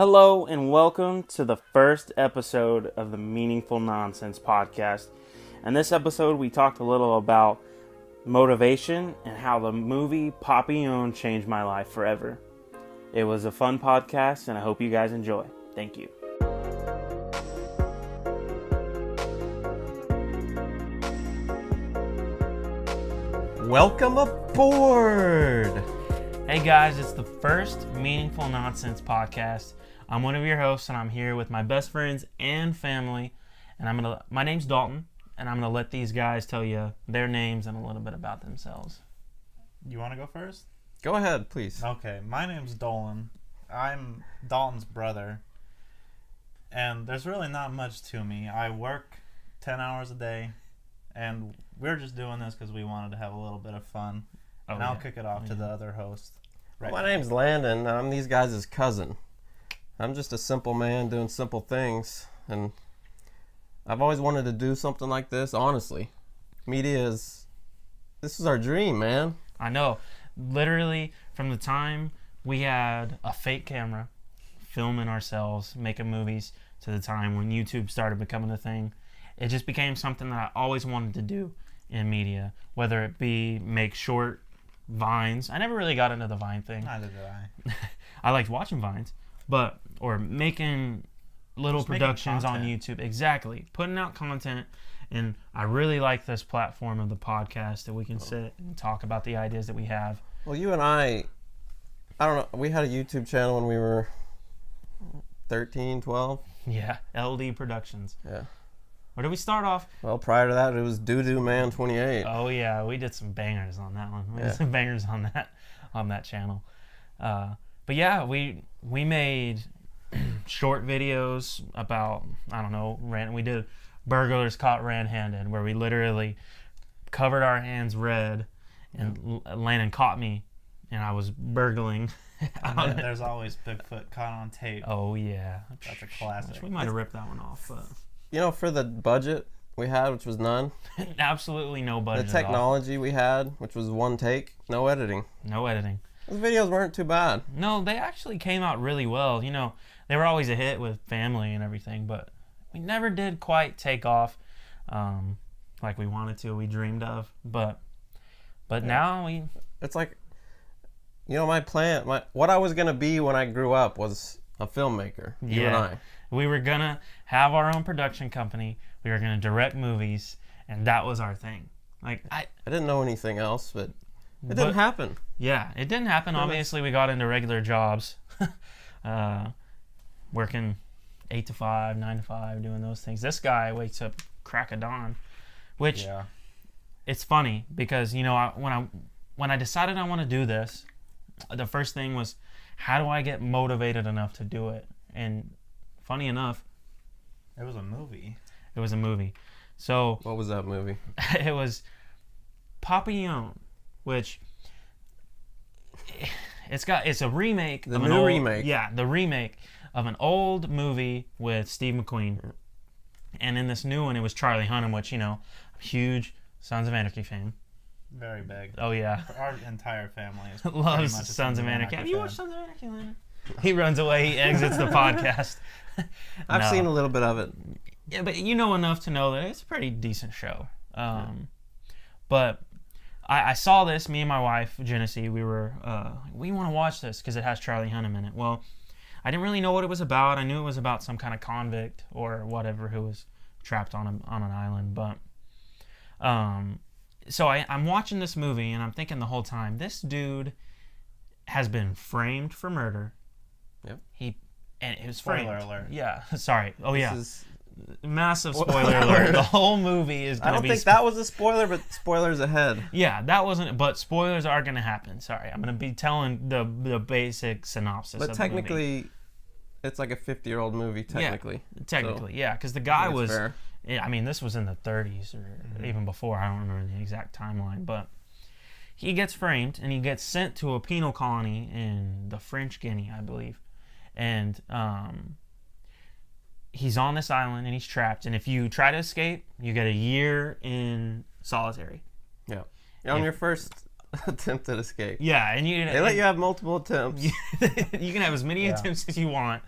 Hello and welcome to the first episode of the Meaningful Nonsense podcast. In this episode, we talked a little about motivation and how the movie Papillon changed my life forever. It was a fun podcast and I hope you guys enjoy. Thank you. Welcome aboard! Hey guys, it's the first Meaningful Nonsense podcast. I'm one of your hosts and I'm here with my best friends and family. And my name's Dalton, and I'm going to let these guys tell you their names and a little bit about themselves. You want to go first? Go ahead, please. Okay, my name's Dolan. I'm Dalton's brother. And there's really not much to me. I work 10 hours a day, and we're just doing this because we wanted to have a little bit of fun. And I'll kick it off to the other host. Right. My name's Landon, and I'm these guys' cousin. I'm just a simple man doing simple things, and I've always wanted to do something like this, honestly. This is our dream, man. I know. Literally, from the time we had a fake camera, filming ourselves, making movies, to the time when YouTube started becoming a thing, it just became something that I always wanted to do in media, whether it be make short Vines. I never really got into the Vine thing. Neither did I. I liked watching Vines, or making little productions on YouTube. Exactly. Putting out content. And I really like this platform of the podcast that we can sit and talk about the ideas that we have. Well, you and I don't know, we had a YouTube channel when we were 13, 12. Yeah, LD Productions. Yeah. Where did we start off? Well, prior to that, it was Doo-Doo Man 28. Oh yeah, we did some bangers on that one. We did some bangers on that channel. But yeah, we made short videos about, I don't know, we did burglars caught red-handed, where we literally covered our hands red, and Landon caught me, and I was burgling. And there's always Bigfoot caught on tape. Oh yeah, that's a classic. We might have ripped that one off, but You know, for the budget we had, which was none. Absolutely no budget. The technology we had, which was one take, no editing. No editing. Those videos weren't too bad. No, they actually came out really well. You know, they were always a hit with family and everything, but we never did quite take off like we wanted to, we dreamed of. But now It's like, you know, what I was going to be when I grew up was a filmmaker, you and I. We were going to have our own production company. We were going to direct movies, and that was our thing. Like I didn't know anything else, but it didn't happen. Yeah, it didn't happen. Obviously, we got into regular jobs, working 8 to 5, 9 to 5, doing those things. This guy wakes up crack of dawn, which it's funny because, you know, when I decided I want to do this, the first thing was, how do I get motivated enough to do it? And funny enough, it was a movie. So what was that movie? It was Papillon, which it's a remake. The new remake. Yeah, the remake of an old movie with Steve McQueen. And in this new one, it was Charlie Hunnam, which, you know, I'm a huge Sons of Anarchy fan. Very big. Oh, yeah. Our entire family is loves Sons of Anarchy. Have you watched Sons of Anarchy, Landon? He runs away. He exits the podcast. I've seen a little bit of it. Yeah, but you know enough to know that it's a pretty decent show. But I saw this, me and my wife, Genesee, we want to watch this because it has Charlie Hunnam in it. Well, I didn't really know what it was about. I knew it was about some kind of convict or whatever who was trapped on an island. But so I'm watching this movie, and I'm thinking the whole time, this dude has been framed for murder. Yep. And it was Spoiler framed. alert. Yeah, sorry. Oh, This yeah. is Massive spoiler alert. The whole movie is going to be... I don't think that was a spoiler, but spoilers ahead. Yeah, that wasn't... But spoilers are going to happen. Sorry. I'm going to be telling the basic synopsis of the movie. But technically, it's like a 50-year-old movie, technically. Yeah, technically, yeah. Because the guy was... Fair. I mean, this was in the 30s or even before. I don't remember the exact timeline. But he gets framed, and he gets sent to a penal colony in the French Guiana, I believe. And... he's on this island and he's trapped, and if you try to escape, you get a year in solitary. Yeah. On your first attempt at escape. Yeah, and they let you have multiple attempts. You can have as many attempts as you want.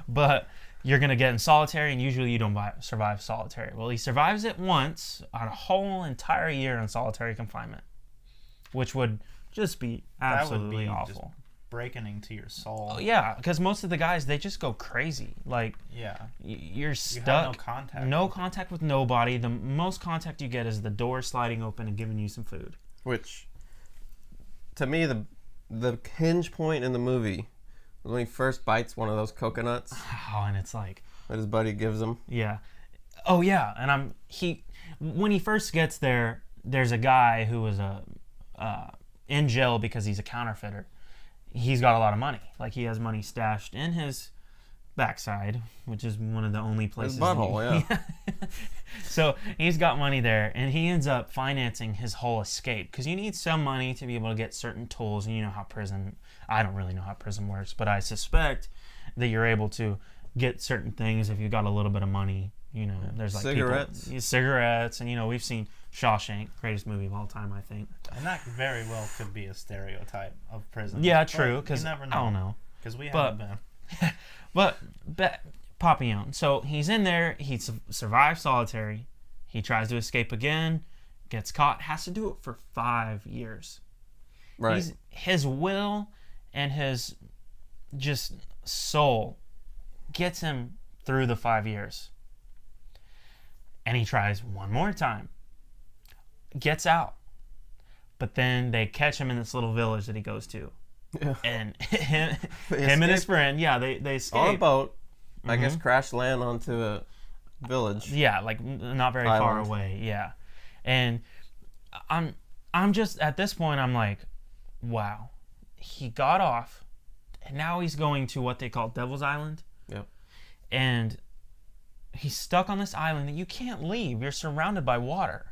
but you're going to get in solitary, and usually you don't survive solitary. Well, he survives it once on a whole entire year in solitary confinement, which would just be absolutely awful. Just breaking into your soul. Oh, yeah, because most of the guys, they just go crazy. Like, yeah, you're stuck. You have no contact. No contact with nobody. The most contact you get is the door sliding open and giving you some food. Which, to me, the hinge point in the movie was when he first bites one of those coconuts. Oh, and it's like that his buddy gives him. Yeah. Oh, yeah. And when he first gets there, there's a guy who was in jail because he's a counterfeiter. He's got a lot of money. Like, he has money stashed in his backside, which is one of the only places. His butthole, yeah. So he's got money there, and he ends up financing his whole escape because you need some money to be able to get certain tools. And you know how prison. I don't really know how prison works, but I suspect that you're able to get certain things if you've got a little bit of money. You know, there's like cigarettes, and we've seen Shawshank, greatest movie of all time, I think. And that very well could be a stereotype of prison. Yeah, true. Because I don't know. Because we haven't been. But Papillon. So he's in there. He survives solitary. He tries to escape again, gets caught, has to do it for 5 years. Right. His will and his just soul gets him through the 5 years. And he tries one more time. Gets out. But then they catch him in this little village that he goes to. Yeah. And him and his friend, they escape. On a boat. I guess crash land onto a village. Yeah, like not very far away. Yeah. And I'm just, at this point, I'm like, wow. He got off, and now he's going to what they call Devil's Island. Yep. And he's stuck on this island that you can't leave. You're surrounded by water.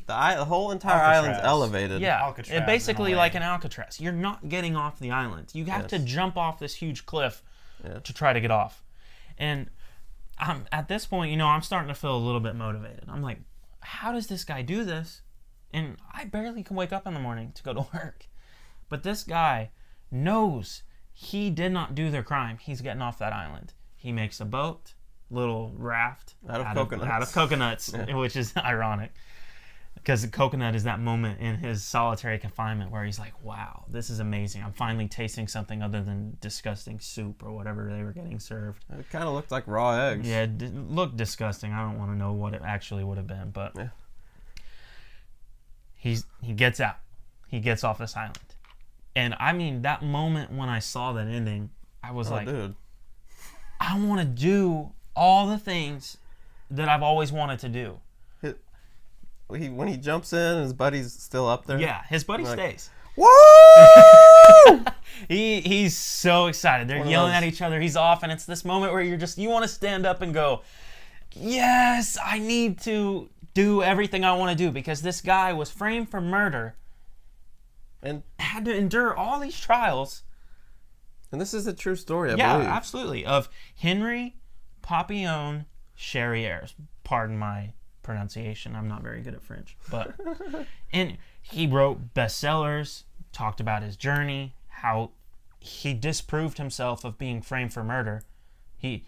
The whole entire island's elevated. Yeah, Alcatraz, basically like an Alcatraz. You're not getting off the island. You have to jump off this huge cliff to try to get off. And at this point, I'm starting to feel a little bit motivated. I'm like, how does this guy do this? And I barely can wake up in the morning to go to work. But this guy knows he did not do their crime. He's getting off that island. He makes a boat, little raft out of coconuts, which is ironic. Because the coconut is that moment in his solitary confinement where he's like, wow, this is amazing. I'm finally tasting something other than disgusting soup or whatever they were getting served. It kind of looked like raw eggs. Yeah, it looked disgusting. I don't want to know what it actually would have been. But he gets out. He gets off this island. And I mean, that moment when I saw that ending, I was like, dude, I want to do all the things that I've always wanted to do. When he jumps in and his buddy's still up there. Yeah, his buddy stays. Woo! He's so excited. They're yelling at each other. He's off, and it's this moment where you want to stand up and go, yes, I need to do everything I want to do, because this guy was framed for murder and had to endure all these trials. And this is a true story, I believe. Yeah, absolutely. Of Henry Papillon Charrières. Pardon my pronunciation. I'm not very good at French. But and he wrote bestsellers, talked about his journey, how he disproved himself of being framed for murder. He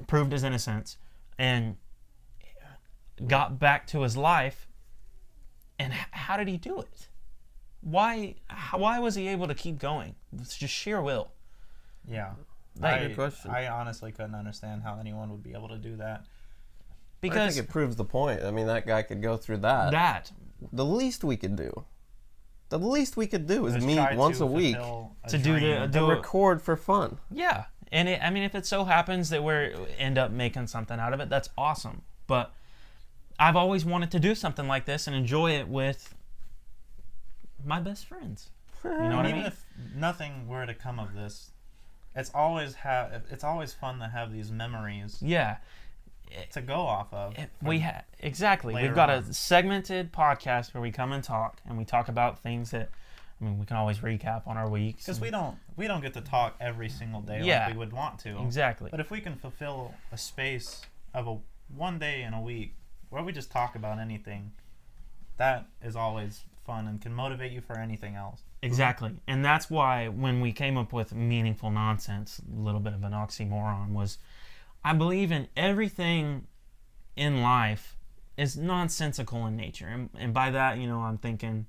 proved his innocence and got back to his life. And how did he do it? Why was he able to keep going? It's just sheer will. Yeah. Good question. I honestly couldn't understand how anyone would be able to do that. Because I think it proves the point. I mean, that guy could go through that. The least we could do. The least we could do is meet once a week to record for fun. Yeah. And if it so happens that we end up making something out of it, that's awesome. But I've always wanted to do something like this and enjoy it with my best friends. You know what I mean? Even if nothing were to come of this, it's always fun to have these memories. Yeah. To go off of. Exactly. We've got a segmented podcast where we come and talk, and we talk about things that, we can always recap on our weeks. Because we don't get to talk every single day like we would want to. Exactly. But if we can fulfill a space of one day in a week where we just talk about anything, that is always fun and can motivate you for anything else. Exactly. And that's why when we came up with meaningful nonsense, a little bit of an oxymoron, was I believe in everything in life is nonsensical in nature. And by that, I'm thinking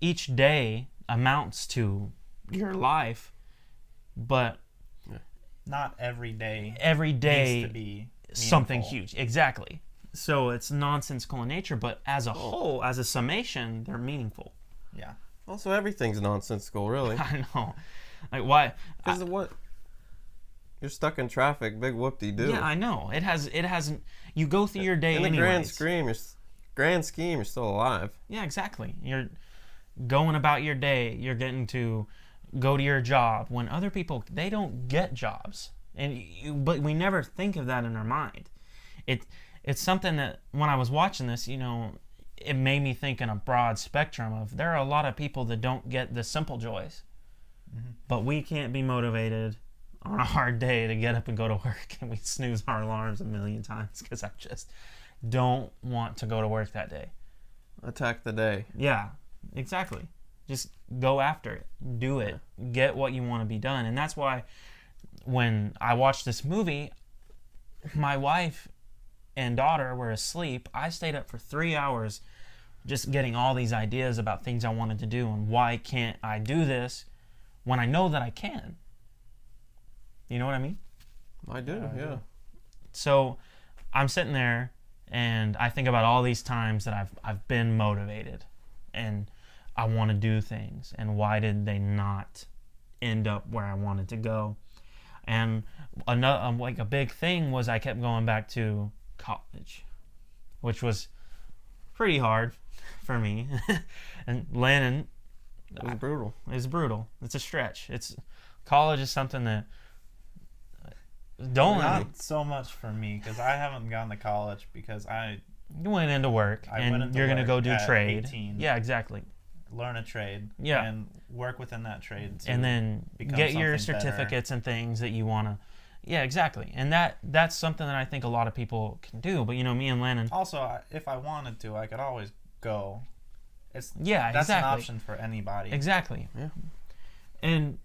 each day amounts to your life, but not every day needs to be something meaningful. huge. Exactly. So it's nonsensical in nature, but as a whole, as a summation, they're meaningful. Yeah. Also, everything's nonsensical, really. I know. Like, why? Because of what? You're stuck in traffic. Big whoop-de-doo. Yeah, I know. It hasn't. You go through your day in the anyways. grand scheme, you're still alive. Yeah, exactly. You're going about your day. You're getting to go to your job when other people, they don't get jobs, but we never think of that in our mind. It's something that when I was watching this, it made me think in a broad spectrum of there are a lot of people that don't get the simple joys, but we can't be motivated on a hard day to get up and go to work, and we snooze our alarms a million times because I just don't want to go to work that day. Attack the day. Yeah, exactly. Just go after it. Do it. Get what you want to be done. And that's why when I watched this movie, my wife and daughter were asleep. I stayed up for 3 hours just getting all these ideas about things I wanted to do and why can't I do this when I know that I can. You know what I mean? I do, yeah. So I'm sitting there and I think about all these times that I've been motivated and I want to do things, and why did they not end up where I wanted to go? And another, like a big thing was I kept going back to college, which was pretty hard for me. And Landon, It was brutal. It's brutal. It's a stretch. College is something that not so much for me because I haven't gone to college because you went into work and you're gonna go do trade. 18. Yeah, exactly. Learn a trade. Yeah. And work within that trade. And then get your certificates and things that you wanna. Yeah, exactly. And that's something that I think a lot of people can do. But me and Landon. Also, if I wanted to, I could always go. That's exactly. an option for anybody. Exactly. Yeah. And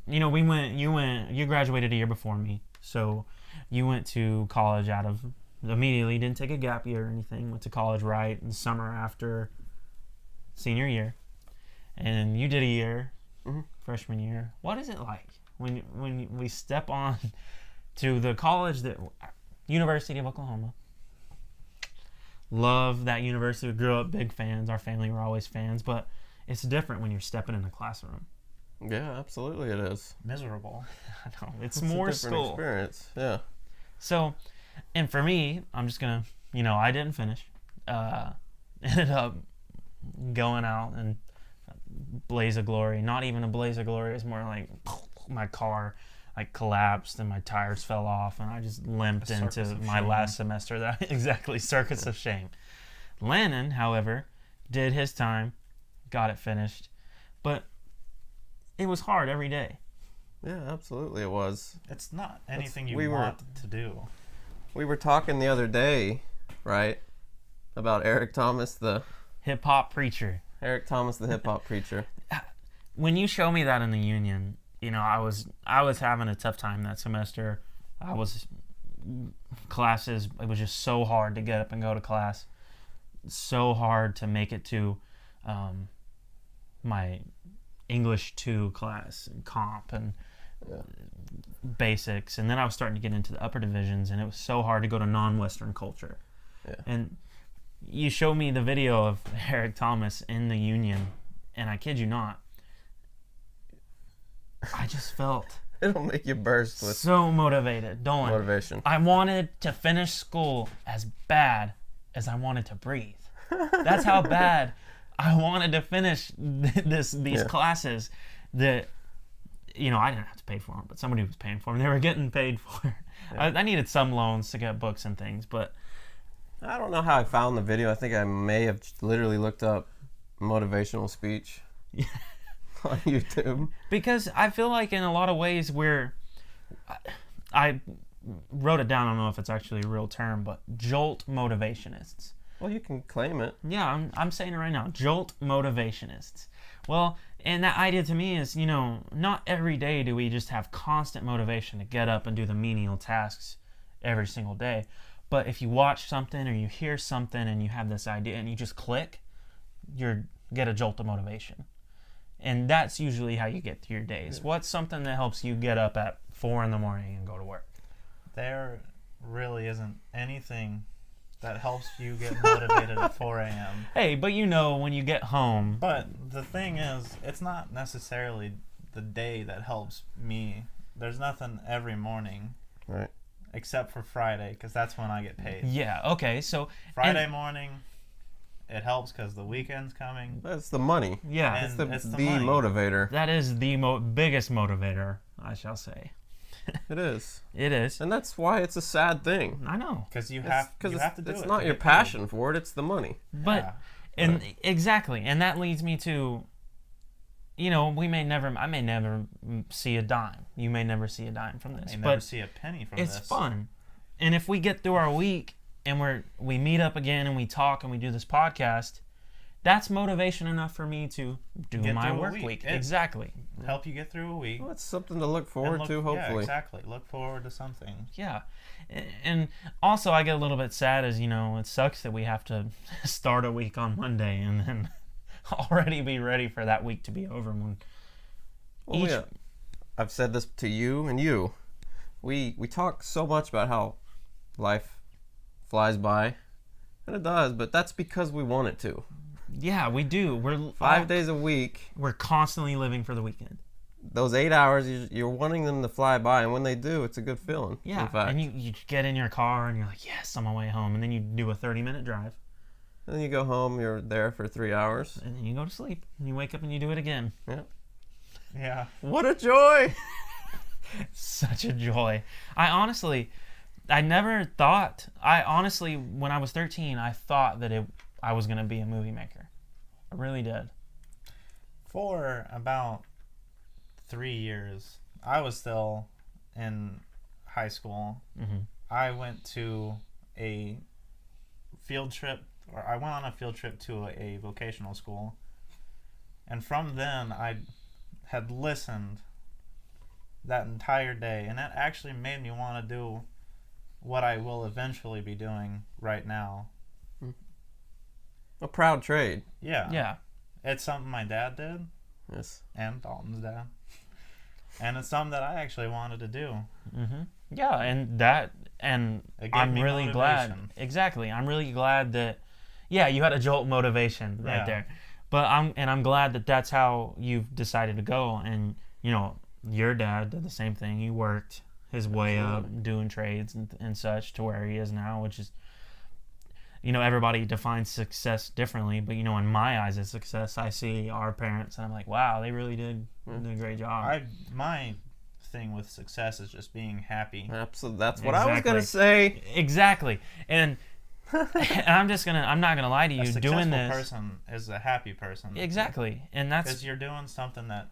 you graduated a year before me, so you went to college immediately, didn't take a gap year or anything, went to college right in the summer after senior year, and you did a year, freshman year. What is it like when we step on to the college University of Oklahoma? Love that university. We grew up big fans. Our family were always fans, but it's different when you're stepping in a classroom. Yeah, absolutely it is. Miserable. I know. It's a more different school. experience. Yeah. So, and for me, I'm just gonna, I didn't finish. Ended up going out and blaze of glory. Not even a blaze of glory. It's more like my car collapsed and my tires fell off and I just limped into my last semester. Exactly, circus of shame. Landon, however, did his time, got it finished, but it was hard every day. Yeah, absolutely it was. It's not anything you want to do. We were talking the other day, right, about Eric Thomas, the hip-hop preacher. Eric Thomas, the hip-hop preacher. When you show me that in the Union, I was having a tough time that semester. Classes, it was just so hard to get up and go to class. So hard to make it to my English 2 class and comp and basics. And then I was starting to get into the upper divisions, and it was so hard to go to non-Western culture. Yeah. And you showed me the video of Eric Thomas in the Union, and I kid you not, I just felt It'll make you burst with so motivated. motivation. I wanted to finish school as bad as I wanted to breathe. That's how bad I wanted to finish these classes that, I didn't have to pay for them, but somebody was paying for them. They were getting paid for it. Yeah. I needed some loans to get books and things, but I don't know how I found the video. I think I may have literally looked up motivational speech on YouTube. Because I feel like in a lot of ways I wrote it down. I don't know if it's actually a real term, but jolt motivationists. Well, you can claim it. Yeah, I'm saying it right now. Jolt motivationists. Well, and that idea to me is, not every day do we just have constant motivation to get up and do the menial tasks every single day. But if you watch something or you hear something and you have this idea and you just click, you get a jolt of motivation. And that's usually how you get through your days. What's something that helps you get up at 4 a.m. and go to work? There really isn't anything that helps you get motivated at 4 a.m. Hey, but when you get home. But the thing is, it's not necessarily the day that helps me. There's nothing every morning. Right. Except for Friday, because that's when I get paid. Yeah, okay, so... Friday morning, it helps because the weekend's coming. That's the money. Yeah. It's the money. motivator. That is the biggest motivator, I shall say. It is. It is. And that's why it's a sad thing. I know. Because you have to do it. It's not your passion for it, it's the money. But, exactly, and that leads me to, I may never see a dime. You may never see a dime from this. I may never see a penny from this. It's fun. And if we get through our week and we meet up again and we talk and we do this podcast, that's motivation enough for me to do my work week. Exactly. Help you get through a week. Well, it's something to look forward to, hopefully. Yeah, exactly. Look forward to something. Yeah. And also I get a little bit sad as, it sucks that we have to start a week on Monday and then already be ready for that week to be over. I've said this to you and you. We talk so much about how life flies by, and it does, but that's because we want it to. Yeah, we do. We're 5 days a week. We're constantly living for the weekend. Those 8 hours, you're wanting them to fly by, and when they do, it's a good feeling. Yeah, in fact. and you get in your car, and you're like, yes, I'm on my way home, and then you do a 30-minute drive. And then you go home, you're there for 3 hours. And then you go to sleep, and you wake up and you do it again. Yeah. Yeah. What a joy! Such a joy. I never thought, when I was 13, I thought that I was going to be a movie maker. I really did. For about 3 years, I was still in high school. Mm-hmm. I went to a field trip, or I went on a field trip to a vocational school. And from then, I had listened that entire day, and that actually made me want to do what I will eventually be doing right now. A proud trade. Yeah. Yeah. It's something my dad did. Yes. And Dalton's dad. And it's something that I actually wanted to do. Mm-hmm. Yeah, and I'm really glad. Exactly. I'm really glad that, you had a jolt motivation right there. But I'm glad that that's how you've decided to go. And, your dad did the same thing. He worked his way up doing trades and such to where he is now, which is, everybody defines success differently. But, in my eyes as success, I see our parents and I'm like, wow, they really did a great job. My thing with success is just being happy. Absolutely. That's what I was going to say. Exactly. And I'm not gonna lie to you. Doing this, person is a happy person. Exactly, and that's because you're doing something that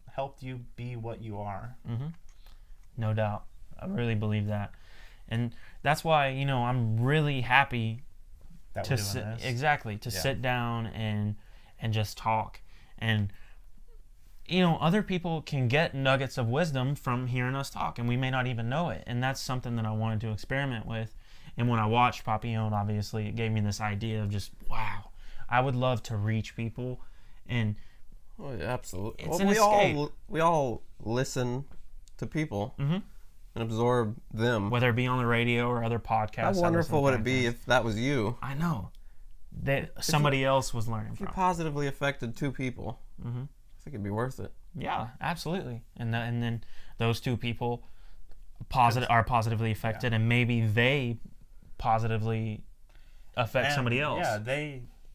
helped you be what you are. Mm-hmm. No doubt, I really believe that, and that's why I'm really happy that to sit down and just talk, and other people can get nuggets of wisdom from hearing us talk, and we may not even know it, and that's something that I wanted to experiment with. And when I watched Papillon, obviously, it gave me this idea of just, wow, I would love to reach people. And absolutely. It's an escape. We all listen to people and absorb them. Whether it be on the radio or other podcasts. How wonderful would it be if that was you? I know. That somebody else was learning from. If you positively affected 2 people, I think it'd be worth it. Yeah, absolutely. And then those 2 people are positively affected, and maybe they positively affect somebody else. Yeah,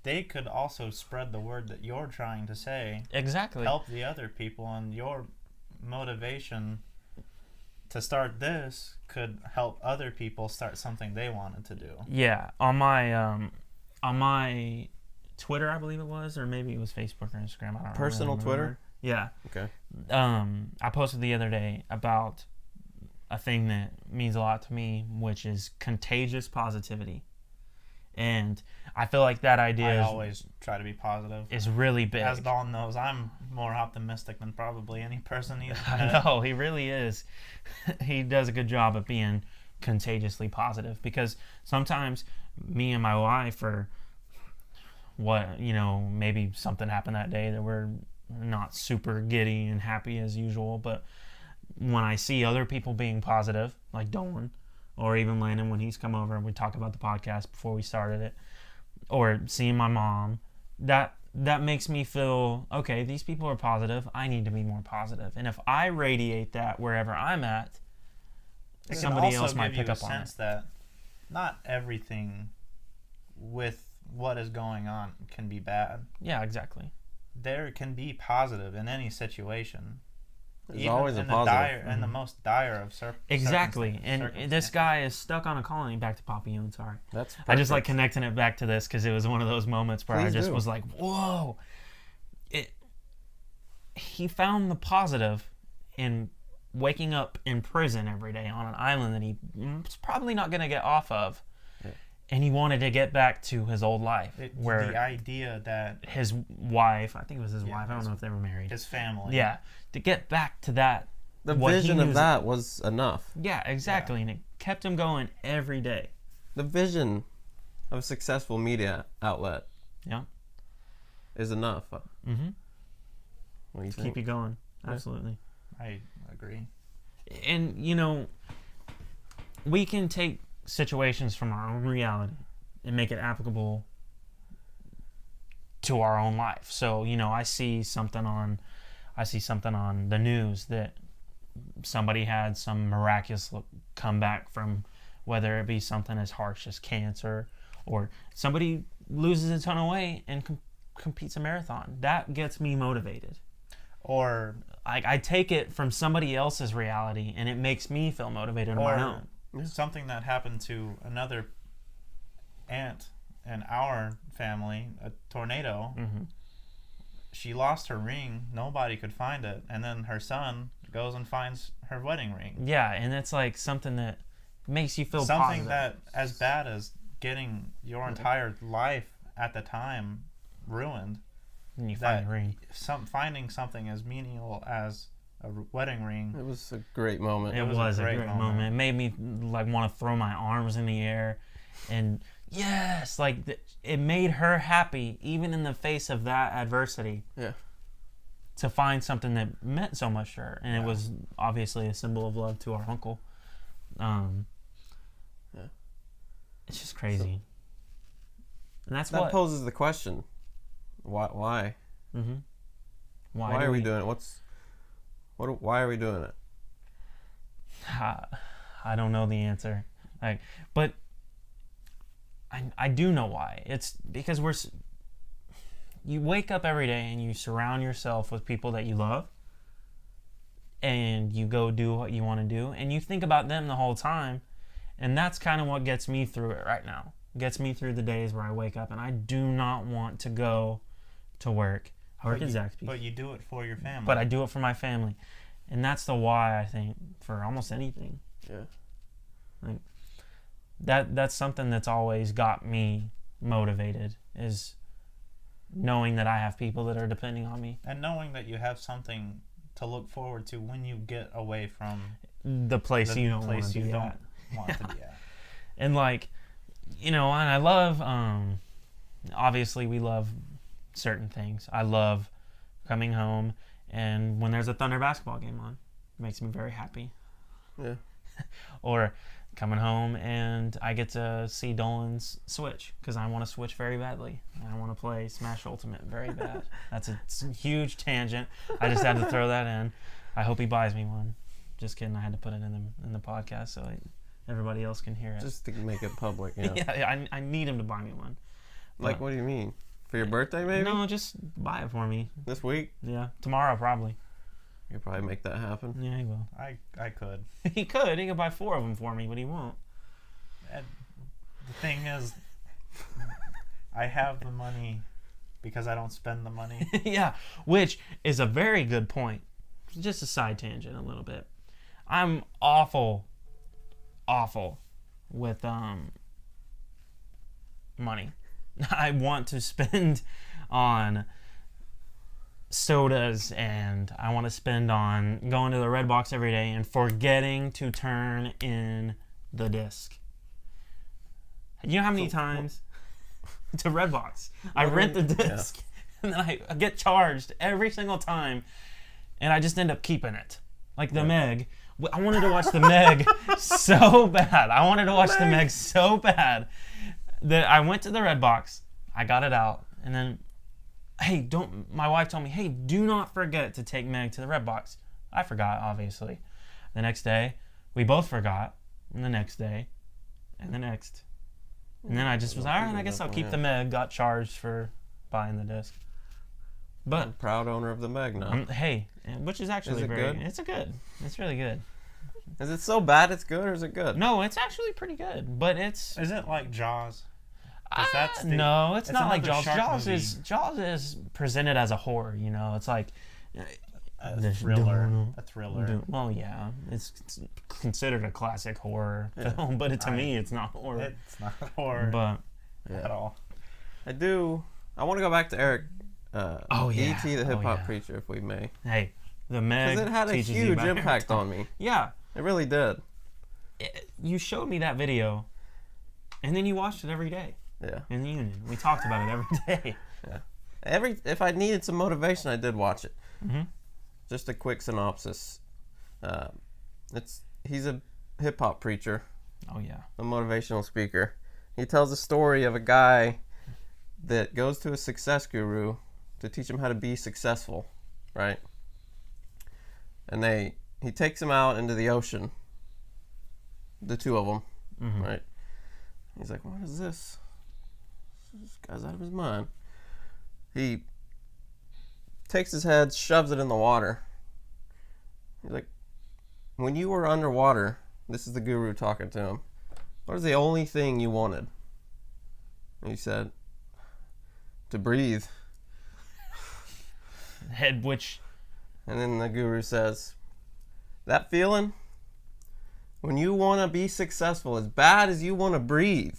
they could also spread the word that you're trying to say. Exactly. Help the other people, and your motivation to start this could help other people start something they wanted to do. Yeah, on my Twitter, I believe it was, or maybe it was Facebook or Instagram. I don't Personal really Twitter? Yeah. Okay. I posted the other day about a thing that means a lot to me, which is contagious positivity. And I feel like that idea I always try to be positive. is really big. As Dalton knows, I'm more optimistic than probably any person he's I met. know, he really is. He does a good job of being contagiously positive, because sometimes me and my wife are, maybe something happened that day that we're not super giddy and happy as usual, but when I see other people being positive, like Dolan, or even Landon when he's come over and we talk about the podcast before we started it, or seeing my mom, that makes me feel, okay, these people are positive, I need to be more positive. And if I radiate that wherever I'm at, somebody else might pick up on it. Sense that not everything with what is going on can be bad. Yeah, exactly. There can be positive in any situation. There's always a positive. In the most dire of exactly. And this guy is stuck on a colony. Back to Papillon, sorry. That's perfect. I just like connecting it back to this because it was one of those moments where I just was like, whoa. He found the positive in waking up in prison every day on an island that he's probably not going to get off of. Yeah. And he wanted to get back to his old life. Where the idea that his wife, I think it was his wife, I don't know if they were married. His family. Yeah. To get back to that. The vision of that was enough. Yeah, exactly. Yeah. And it kept him going every day. The vision of a successful media outlet is enough. Mm-hmm. What do you think? Keep you going. Absolutely. I agree. And, we can take situations from our own reality and make it applicable to our own life. So, I see something on the news that somebody had some miraculous comeback from, whether it be something as harsh as cancer, or somebody loses a ton of weight and competes a marathon. That gets me motivated. Or I take it from somebody else's reality and it makes me feel motivated on my own. Something that happened to another aunt in our family, a tornado. Mm-hmm. She lost her ring. Nobody could find it. And then her son goes and finds her wedding ring. Yeah, and it's like something that makes you feel something positive. That as bad as getting your entire life at the time ruined. And you find the ring. Finding something as meaningful as a wedding ring. It was a great moment. It was a great moment. It made me want to throw my arms in the air, and yes, it made her happy even in the face of that adversity. Yeah. To find something that meant so much to her, and it was obviously a symbol of love to our uncle. It's just crazy. And that poses the question. Why? Mm-hmm. Why are we doing it? Why are we doing it? I don't know the answer. But I do know why. It's because you wake up every day and you surround yourself with people that you love, and you go do what you want to do, and you think about them the whole time, and that's kind of what gets me through it right now. Gets me through the days where I wake up and I do not want to go to work. I work at Zaxby's. But you do it for your family. But I do it for my family. And that's the why, I think, for almost anything. Yeah. That's something that's always got me motivated, is knowing that I have people that are depending on me. And knowing that you have something to look forward to when you get away from the place you don't want to be at. And and I love, obviously we love certain things. I love coming home, and when there's a Thunder basketball game on, it makes me very happy. Yeah. Or coming home and I get to see Dolan's Switch, because I want to Switch very badly. I want to play Smash Ultimate very bad. That's a huge tangent. I just had to throw that in. I hope he buys me one. Just kidding. I had to put it in the podcast so everybody else can hear it. Just to make it public. Yeah. Yeah, I need him to buy me one. What do you mean? For your birthday, maybe? No, just buy it for me. This week? Yeah, tomorrow probably. You'll probably make that happen. Yeah, he will. I could. He could. He could buy 4 of them for me, but he won't. And the thing is, I have the money because I don't spend the money. Yeah, which is a very good point. Just a side tangent a little bit. I'm awful with money. I want to spend on sodas, and I want to spend on going to the Red Box every day and forgetting to turn in the disc. You know how many times to Red Box I rent the disc and then I get charged every single time, and I just end up keeping it. Like the Meg. I wanted to watch the Meg so bad. I wanted to watch the Meg so bad that I went to the Red Box. I got it out, and then, my wife told me, hey, do not forget to take Meg to the Red Box. I forgot, obviously. The next day, we both forgot, and the next day, and the next. And then I just was like, all right, I guess I'll keep the Meg. Got charged for buying the disc. But I'm proud owner of the Meg now. Which is actually good? It's really good. Is it so bad it's good, or is it good? No, it's actually pretty good, but it's... Is it like Jaws? No, it's not like Jaws. Jaws is presented as a horror, you know. It's like... A thriller. Well, yeah. It's considered a classic horror film, but to me, it's not horror. It's not horror at all. I want to go back to Eric. E.T. the Hip Hop Preacher, if we may. Hey, the Meg. Because it had a huge impact on me. Yeah. It really did. You showed me that video, and then you watched it every day. Yeah. In the union. We talked about it every day. Yeah. If I needed some motivation, I did watch it. Mm-hmm. Just a quick synopsis. He's a hip hop preacher. Oh, yeah. A motivational speaker. He tells a story of a guy that goes to a success guru to teach him how to be successful, right? And he takes him out into the ocean, the two of them, right? He's like, what is this? This guy's out of his mind. He takes his head, shoves it in the water. He's like, when you were underwater, this is the guru talking to him, what is the only thing you wanted? And he said, to breathe. And then the guru says, that feeling, when you want to be successful as bad as you want to breathe,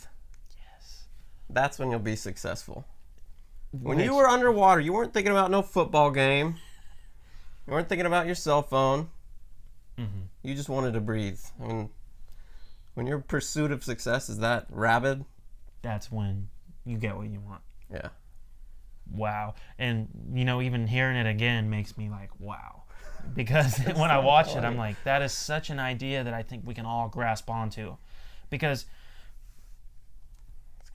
that's when you'll be successful. When you were underwater, you weren't thinking about no football game. You weren't thinking about your cell phone. You just wanted to breathe. I mean, when your pursuit of success is that rabid, that's when you get what you want. Yeah. Wow. And, you know, even hearing it again makes me like, wow. Because when I watch it, I'm like, that is such an idea that I think we can all grasp onto. Because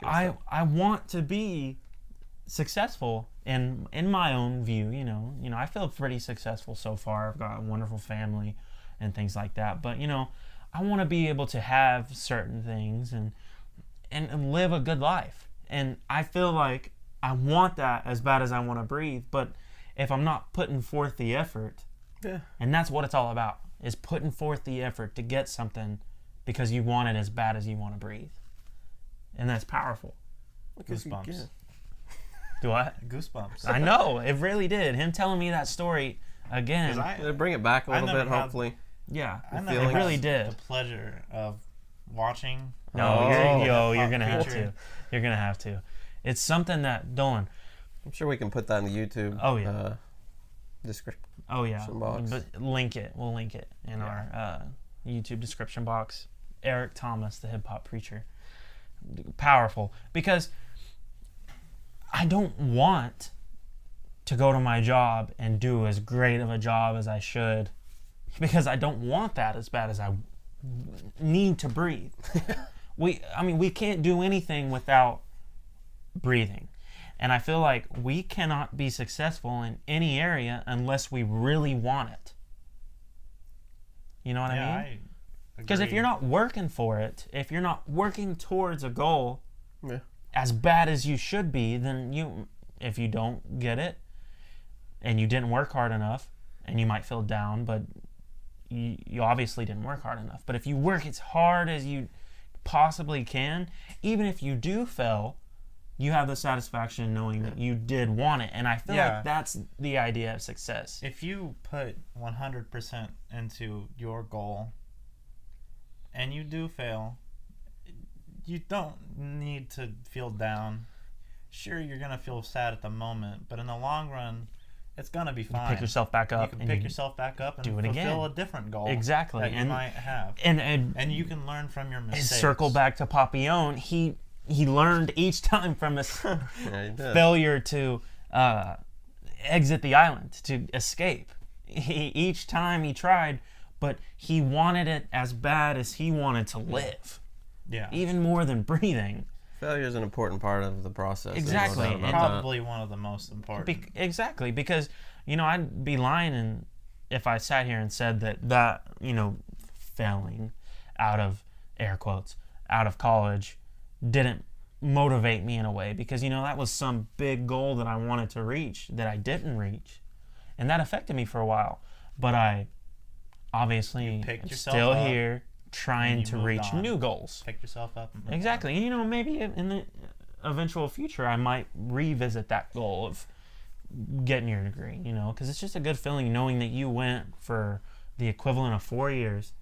I want to be successful in my own view, you know, I feel pretty successful so far. I've got a wonderful family and things like that. But, you know, I want to be able to have certain things and live a good life. And I feel like I want that as bad as I want to breathe. But if I'm not putting forth the effort, and that's what it's all about, is putting forth the effort to get something because you want it as bad as you want to breathe. And that's powerful. Goosebumps. Do I? Goosebumps. I know. It really did. Him telling me that story again. It'll bring it back a little bit, hopefully. Yeah. It really did. The pleasure of watching. No, you're going to have to. You're going to have to. It's something that, Dolan. I'm sure we can put that in the YouTube description box. But link it. We'll link it in our YouTube description box. Eric Thomas, the hip hop preacher. Powerful. Because I don't want to go to my job and do as great of a job as I should, because I don't want that as bad as I need to breathe. We can't do anything without breathing. And I feel like we cannot be successful in any area unless we really want it. You know what I mean? Because if you're not working for it, if you're not working towards a goal as bad as you should be, then if you don't get it and you didn't work hard enough, and you might feel down, but you obviously didn't work hard enough. But if you work as hard as you possibly can, even if you do fail, you have the satisfaction knowing that you did want it. And I feel like that's the idea of success. If you put 100% into your goal and you do fail, you don't need to feel down. Sure, you're gonna feel sad at the moment, but in the long run, it's gonna be fine. Pick yourself back up. You can pick yourself back up and do it fulfill again. a different goal. Exactly. That you might have. And you can learn from your mistakes. circle back to Papillon. He learned each time from his Yeah, he did. failure to exit the island, to escape. Each time he tried, but he wanted it as bad as he wanted to live. Yeah. Even more than breathing. Failure is an important part of the process. There's no Exactly. doubt about And that. Probably one of the most important. Exactly, because I'd be lying if I sat here and said that failing out of air quotes out of college didn't motivate me in a way, because that was some big goal that I wanted to reach that I didn't reach, and that affected me for a while. But I obviously am yourself still up here trying to reach on. new goals. Pick yourself up. And move Exactly. And maybe in the eventual future I might revisit that goal of getting your degree, because it's just a good feeling knowing that you went for the equivalent of 4 years,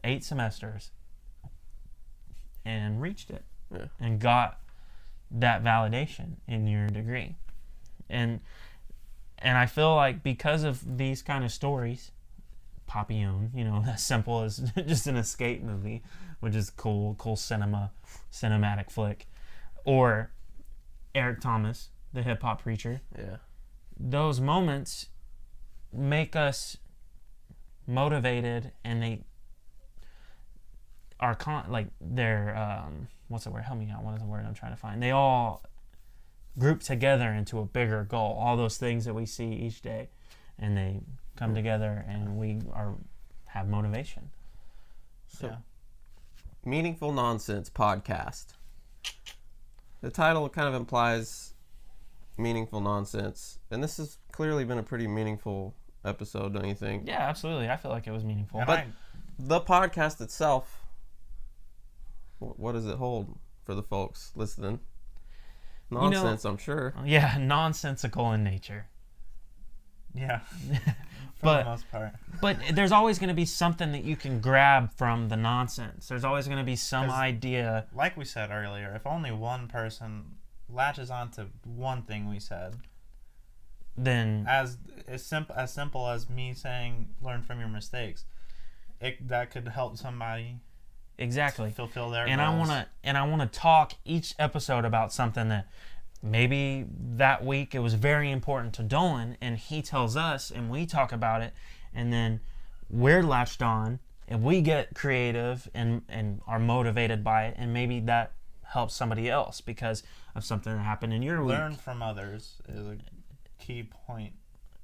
8 semesters, and reached it. Yeah. And got that validation in your degree. And I feel like because of these kind of stories, Papillon, as simple as just an escape movie, which is cool cinematic flick, or Eric Thomas, the hip hop preacher. Yeah. Those moments make us motivated, and they are they're what's the word? Help me out. What is the word I'm trying to find? They all group together into a bigger goal. All those things that we see each day, and they come together, and we have motivation. So, Yeah. Meaningful Nonsense Podcast. The title kind of implies meaningful nonsense, and this has clearly been a pretty meaningful episode, don't you think? Yeah, absolutely. I feel like it was meaningful. And But the podcast itself, what does it hold for the folks listening? Nonsense, I'm sure. Yeah, nonsensical in nature. Yeah. For But- the most part. But there's always going to be something that you can grab from the nonsense. There's always going to be some 'Cause- idea. Like we said earlier, if only one person latches onto one thing we said, Then as simple as me saying, "Learn from your mistakes," that could help somebody exactly. fulfill their And goals. I want to talk each episode about something that maybe that week it was very important to Dolan, and he tells us, and we talk about it, and then we're latched on, and we get creative and are motivated by it, and maybe that helps somebody else because of something that happened in your week. Learn from others is a key point.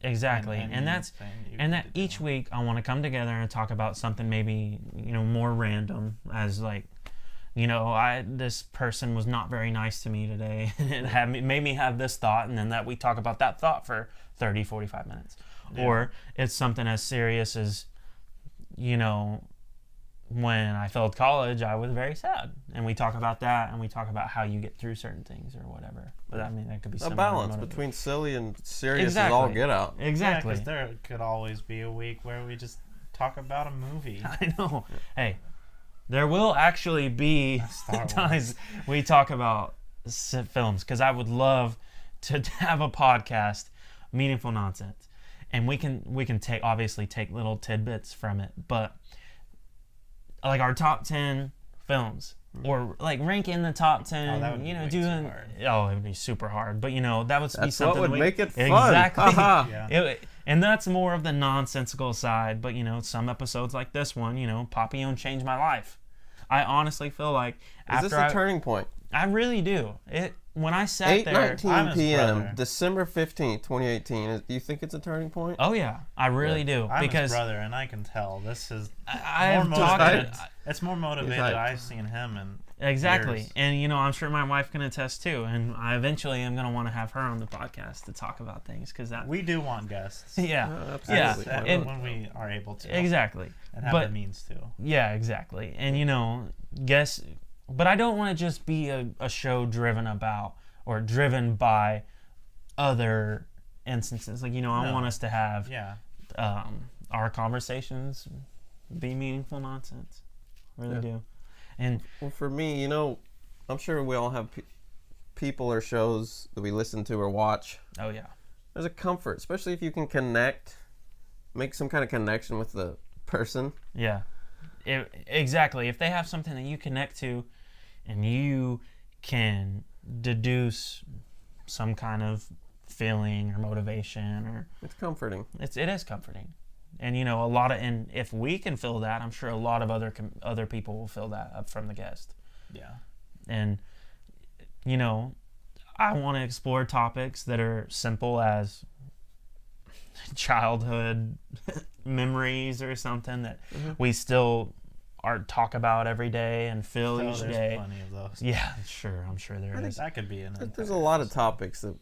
Exactly, in and that's anything you and that do. each week I want to come together and talk about something maybe more random, as like this person was not very nice to me today, and it made me have this thought, and then that we talk about that thought for 30-45 minutes. Yeah. Or it's something as serious as when I failed college, I was very sad, and we talk about that, and we talk about how you get through certain things or whatever. But I mean, that could be A similar balance motivation. between silly and serious Exactly. is all get out. Exactly. because there could always be a week where we just talk about a movie. I know. Hey, there will actually be Star Wars. times we talk about films, because I would love to have a podcast, Meaningful Nonsense, and we can obviously take little tidbits from it, but like our top 10 films, or like rank in the top 10. Oh, that would be way too doing hard. it would be super hard, but that would be That's something what would we, make it fun. exactly. Haha. Yeah. And that's more of the nonsensical side, but some episodes like this one, Papillon changed my life. I honestly feel like Is this a turning point? I really do. When I sat there, 8:19 I'm his p.m. brother. December 15th, 2018. Do you think it's a turning point? oh yeah, I really do, I'm because his brother, and I can tell this is I more have talked motivated. to, It's more motivated. hyped. I've seen him, and exactly, years. and I'm sure my wife can attest too, and I eventually am going to want to have her on the podcast to talk about things, because that we do want guests. yeah, Absolutely. yeah, As- and- when we are able to, exactly. and have but- the means to. Yeah, exactly. And but I don't want to just be a show driven by other instances. Like, I No. want us to have Yeah, our conversations be meaningful nonsense. Really Yeah. do. And Well, for me, you know, I'm sure we all have people or shows that we listen to or watch. oh yeah, There's a comfort, especially if you can connect, make some kind of connection with the person. yeah, exactly. If they have something that you connect to, and you can deduce some kind of feeling or motivation, or It's comforting. it is comforting. And and if we can feel that, I'm sure a lot of other people will feel that up from the guest. Yeah. And I want to explore topics that are simple as childhood memories or something that we still talk about every day and feel each there's day. plenty of those. Yeah, sure. I'm sure there is. That could be an. There's a lot of topics that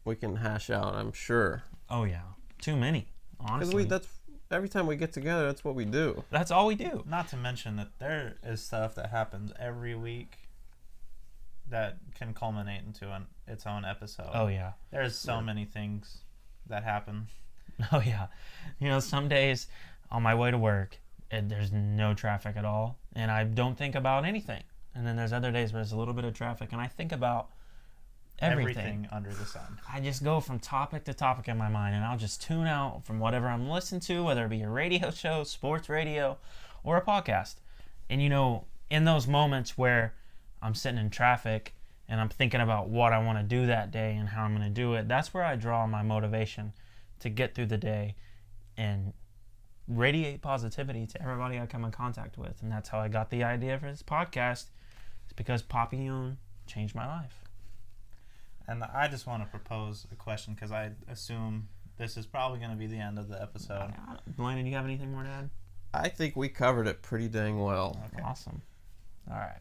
we can hash out, I'm sure. Oh yeah, too many. Honestly, Because every time we get together, that's what we do. that's all we do. Not to mention that there is stuff that happens every week that can culminate into its own episode. Oh yeah. There's so many things that happen. Oh yeah. Some days on my way to work, there's no traffic at all, and I don't think about anything. And then there's other days where there's a little bit of traffic, and I think about everything under the sun. I just go from topic to topic in my mind, and I'll just tune out from whatever I'm listening to, whether it be a radio show, sports radio, or a podcast. And in those moments where I'm sitting in traffic and I'm thinking about what I want to do that day and how I'm going to do it, that's where I draw my motivation to get through the day and radiate positivity to everybody I come in contact with. And that's how I got the idea for this podcast. It's because Papillon changed my life. And I just want to propose a question because I assume this is probably going to be the end of the episode. Landon, you have anything more to add? I think we covered it pretty dang well. Okay. Awesome. All right.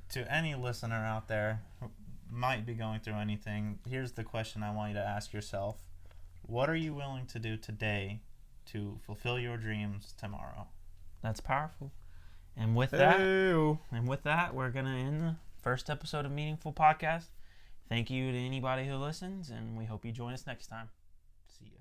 To any listener out there who might be going through anything, here's the question I want you to ask yourself. What are you willing to do today to fulfill your dreams tomorrow? That's powerful. And with Hey-o. that, we're going to end the first episode of Meaningful Podcast. Thank you to anybody who listens, and we hope you join us next time. See ya.